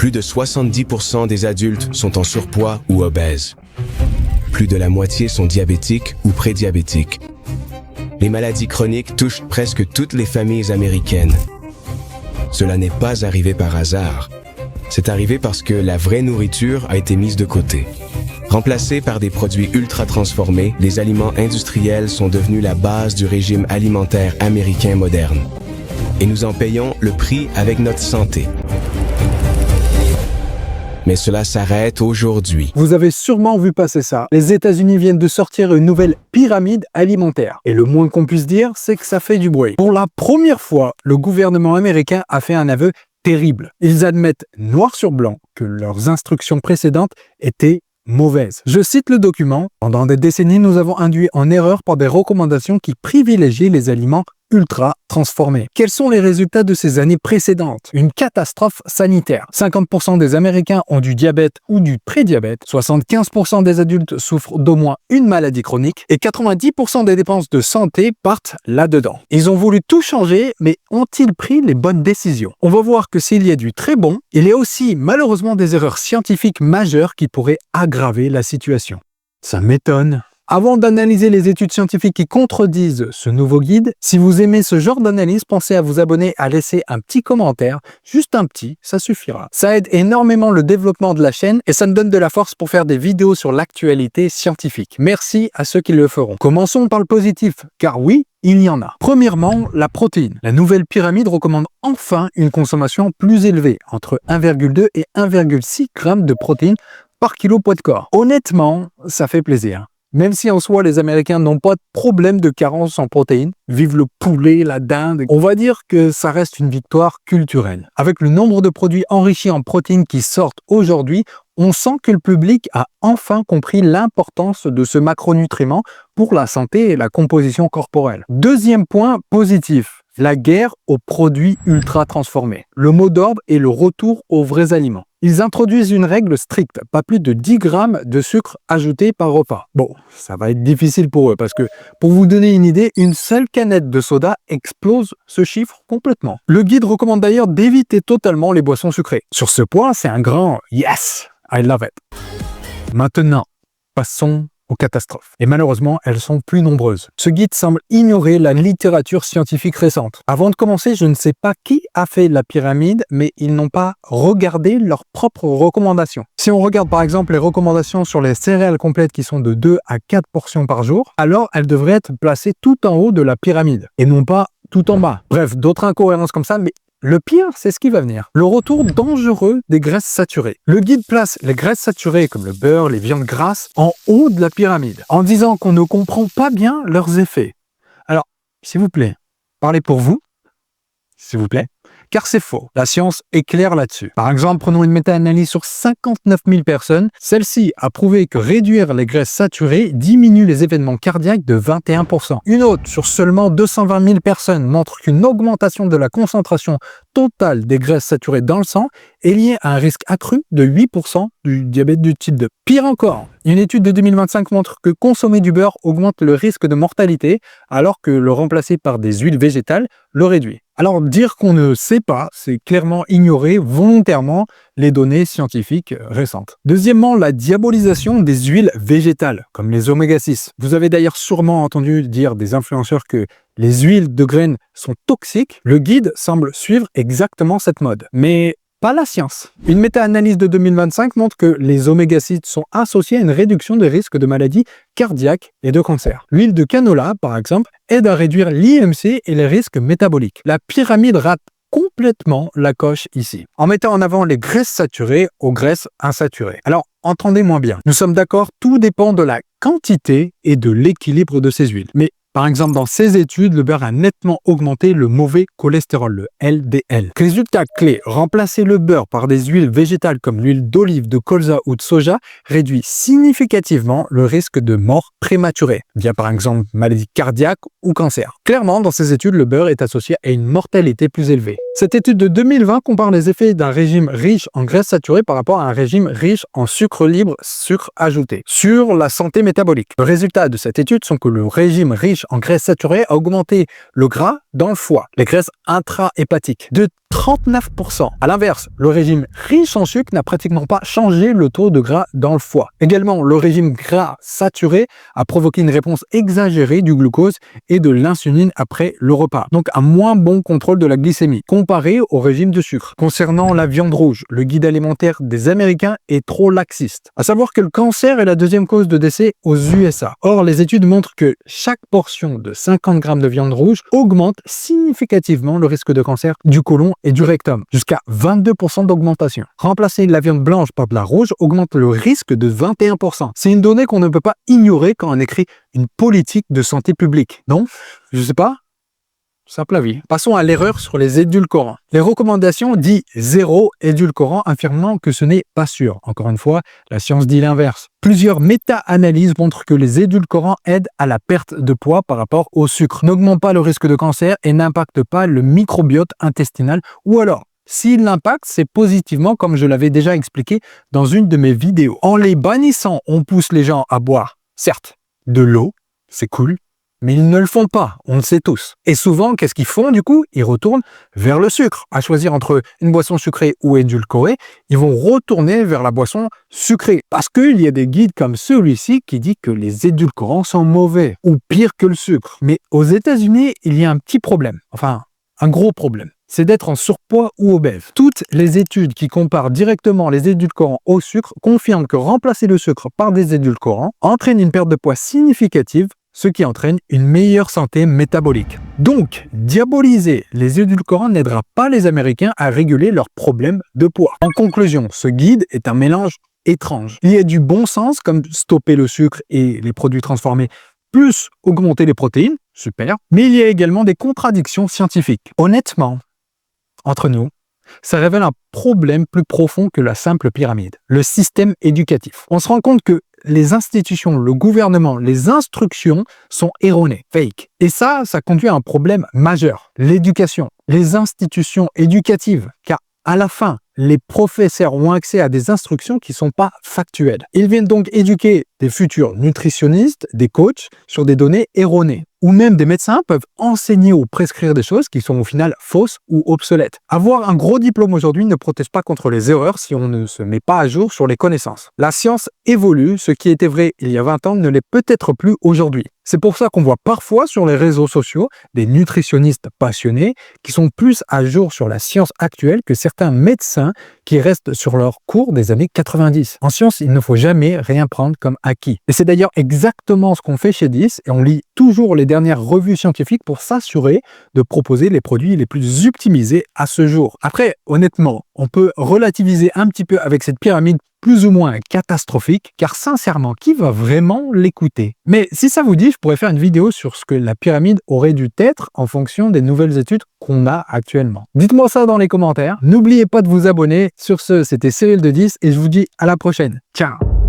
plus de 70% des adultes sont en surpoids ou obèses. Plus de la moitié sont diabétiques ou prédiabétiques. Les maladies chroniques touchent presque toutes les familles américaines. Cela n'est pas arrivé par hasard. C'est arrivé parce que la vraie nourriture a été mise de côté. Remplacés par des produits ultra transformés, les aliments industriels sont devenus la base du régime alimentaire américain moderne. Et nous en payons le prix avec notre santé. Mais cela s'arrête aujourd'hui. Vous avez sûrement vu passer ça. Les États-Unis viennent de sortir une nouvelle pyramide alimentaire. Et le moins qu'on puisse dire, c'est que ça fait du bruit. Pour la première fois, le gouvernement américain a fait un aveu terrible. Ils admettent noir sur blanc que leurs instructions précédentes étaient mauvaises. Je cite le document. Pendant des décennies, nous avons induit en erreur par des recommandations qui privilégient les aliments ultra transformés. Quels sont les résultats de ces années précédentes? Une catastrophe sanitaire. 50% des Américains ont du diabète ou du prédiabète, 75% des adultes souffrent d'au moins une maladie chronique et 90% des dépenses de santé partent là-dedans. Ils ont voulu tout changer, mais ont-ils pris les bonnes décisions? On va voir que s'il y a du très bon, il y a aussi malheureusement des erreurs scientifiques majeures qui pourraient aggraver la situation. Ça m'étonne. Avant d'analyser les études scientifiques qui contredisent ce nouveau guide, si vous aimez ce genre d'analyse, pensez à vous abonner, à laisser un petit commentaire, juste un petit, ça suffira. Ça aide énormément le développement de la chaîne et ça me donne de la force pour faire des vidéos sur l'actualité scientifique. Merci à ceux qui le feront. Commençons par le positif, car oui, il y en a. Premièrement, la protéine. La nouvelle pyramide recommande enfin une consommation plus élevée, entre 1,2 et 1,6 g de protéines par kilo poids de corps. Honnêtement, ça fait plaisir. Même si en soi, les Américains n'ont pas de problème de carence en protéines, vive le poulet, la dinde, on va dire que ça reste une victoire culturelle. Avec le nombre de produits enrichis en protéines qui sortent aujourd'hui, on sent que le public a enfin compris l'importance de ce macronutriment pour la santé et la composition corporelle. Deuxième point positif, la guerre aux produits ultra transformés. Le mot d'ordre est le retour aux vrais aliments. Ils introduisent une règle stricte, pas plus de 10 grammes de sucre ajouté par repas. Bon, ça va être difficile pour eux parce que, pour vous donner une idée, une seule canette de soda explose ce chiffre complètement. Le guide recommande d'ailleurs d'éviter totalement les boissons sucrées. Sur ce point, c'est un grand « Yes, I love it ». Maintenant, passons aux catastrophes. Et malheureusement, elles sont plus nombreuses. Ce guide semble ignorer la littérature scientifique récente. Avant de commencer, je ne sais pas qui a fait la pyramide, mais ils n'ont pas regardé leurs propres recommandations. Si on regarde par exemple les recommandations sur les céréales complètes qui sont de 2 à 4 portions par jour, alors elles devraient être placées tout en haut de la pyramide et non pas tout en bas. Bref, d'autres incohérences comme ça, mais le pire, c'est ce qui va venir. Le retour dangereux des graisses saturées. Le guide place les graisses saturées comme le beurre, les viandes grasses en haut de la pyramide, en disant qu'on ne comprend pas bien leurs effets. Alors, s'il vous plaît, parlez pour vous, s'il vous plaît, car c'est faux. La science est claire là-dessus. Par exemple, prenons une méta-analyse sur 59 000 personnes. Celle-ci a prouvé que réduire les graisses saturées diminue les événements cardiaques de 21%. Une autre sur seulement 220 000 personnes montre qu'une augmentation de la concentration totale des graisses saturées dans le sang est liée à un risque accru de 8% du diabète du type 2. Pire encore, une étude de 2025 montre que consommer du beurre augmente le risque de mortalité, alors que le remplacer par des huiles végétales le réduit. Alors dire qu'on ne sait pas, c'est clairement ignorer volontairement les données scientifiques récentes. Deuxièmement, la diabolisation des huiles végétales, comme les oméga 6. Vous avez d'ailleurs sûrement entendu dire des influenceurs que les huiles de graines sont toxiques. Le guide semble suivre exactement cette mode. Mais pas la science. Une méta-analyse de 2025 montre que les oméga 6 sont associés à une réduction des risques de maladies cardiaques et de cancer. L'huile de canola, par exemple, aide à réduire l'IMC et les risques métaboliques. La pyramide rate complètement la coche ici, en mettant en avant les graisses saturées aux graisses insaturées. Alors, entendez-moi bien, nous sommes d'accord, tout dépend de la quantité et de l'équilibre de ces huiles. Mais par exemple, dans ces études, le beurre a nettement augmenté le mauvais cholestérol, le LDL. Résultat clé, remplacer le beurre par des huiles végétales comme l'huile d'olive, de colza ou de soja réduit significativement le risque de mort prématurée, via par exemple maladie cardiaque ou cancer. Clairement, dans ces études, le beurre est associé à une mortalité plus élevée. Cette étude de 2020 compare les effets d'un régime riche en graisses saturées par rapport à un régime riche en sucre libre, sucre ajouté, sur la santé métabolique. Le résultat de cette étude sont que le régime riche en graisses saturées a augmenté le gras dans le foie, les graisses intra-hépatiques, de 39%. À l'inverse, le régime riche en sucre n'a pratiquement pas changé le taux de gras dans le foie. Également, le régime gras saturé a provoqué une réponse exagérée du glucose et de l'insuline après le repas. Donc un moins bon contrôle de la glycémie comparé au régime de sucre. Concernant la viande rouge, le guide alimentaire des Américains est trop laxiste. À savoir que le cancer est la deuxième cause de décès aux USA. Or, les études montrent que chaque portion de 50 grammes de viande rouge augmente significativement le risque de cancer du côlon et du rectum, jusqu'à 22% d'augmentation. Remplacer la viande blanche par de la rouge augmente le risque de 21%. C'est une donnée qu'on ne peut pas ignorer quand on écrit une politique de santé publique. Non, je sais pas. Simple avis. Passons à l'erreur sur les édulcorants. Les recommandations disent zéro édulcorant, affirmant que ce n'est pas sûr. Encore une fois, la science dit l'inverse. Plusieurs méta-analyses montrent que les édulcorants aident à la perte de poids par rapport au sucre, n'augmentent pas le risque de cancer et n'impactent pas le microbiote intestinal, ou alors, s'il l'impacte, c'est positivement, comme je l'avais déjà expliqué dans une de mes vidéos. En les bannissant, on pousse les gens à boire, certes, de l'eau, c'est cool, mais ils ne le font pas, on le sait tous. Et souvent, qu'est-ce qu'ils font du coup? Ils retournent vers le sucre. À choisir entre une boisson sucrée ou édulcorée, ils vont retourner vers la boisson sucrée. Parce qu'il y a des guides comme celui-ci qui dit que les édulcorants sont mauvais, ou pire que le sucre. Mais aux États-Unis, il y a un petit problème. Enfin, un gros problème. C'est d'être en surpoids ou obèse. Toutes les études qui comparent directement les édulcorants au sucre confirment que remplacer le sucre par des édulcorants entraîne une perte de poids significative, ce qui entraîne une meilleure santé métabolique. Donc, diaboliser les édulcorants n'aidera pas les Américains à réguler leurs problèmes de poids. En conclusion, ce guide est un mélange étrange. Il y a du bon sens, comme stopper le sucre et les produits transformés, plus augmenter les protéines, super, mais il y a également des contradictions scientifiques. Honnêtement, entre nous, ça révèle un problème plus profond que la simple pyramide, le système éducatif. On se rend compte que les institutions, le gouvernement, les instructions sont erronées, fake. Et ça conduit à un problème majeur, l'éducation, les institutions éducatives, car à la fin, les professeurs ont accès à des instructions qui ne sont pas factuelles. Ils viennent donc éduquer des futurs nutritionnistes, des coachs, sur des données erronées. Ou même des médecins peuvent enseigner ou prescrire des choses qui sont au final fausses ou obsolètes. Avoir un gros diplôme aujourd'hui ne protège pas contre les erreurs si on ne se met pas à jour sur les connaissances. La science évolue, ce qui était vrai il y a 20 ans ne l'est peut-être plus aujourd'hui. C'est pour ça qu'on voit parfois sur les réseaux sociaux des nutritionnistes passionnés qui sont plus à jour sur la science actuelle que certains médecins qui restent sur leurs cours des années 90. En science, il ne faut jamais rien prendre comme acquis. Et c'est d'ailleurs exactement ce qu'on fait chez 10 et on lit toujours les dernières revues scientifiques pour s'assurer de proposer les produits les plus optimisés à ce jour. Après, honnêtement, on peut relativiser un petit peu avec cette pyramide plus ou moins catastrophique, car sincèrement, qui va vraiment l'écouter? Mais si ça vous dit, je pourrais faire une vidéo sur ce que la pyramide aurait dû être en fonction des nouvelles études qu'on a actuellement. Dites-moi ça dans les commentaires. N'oubliez pas de vous abonner. Sur ce, c'était Cyril de 10 et je vous dis à la prochaine. Ciao!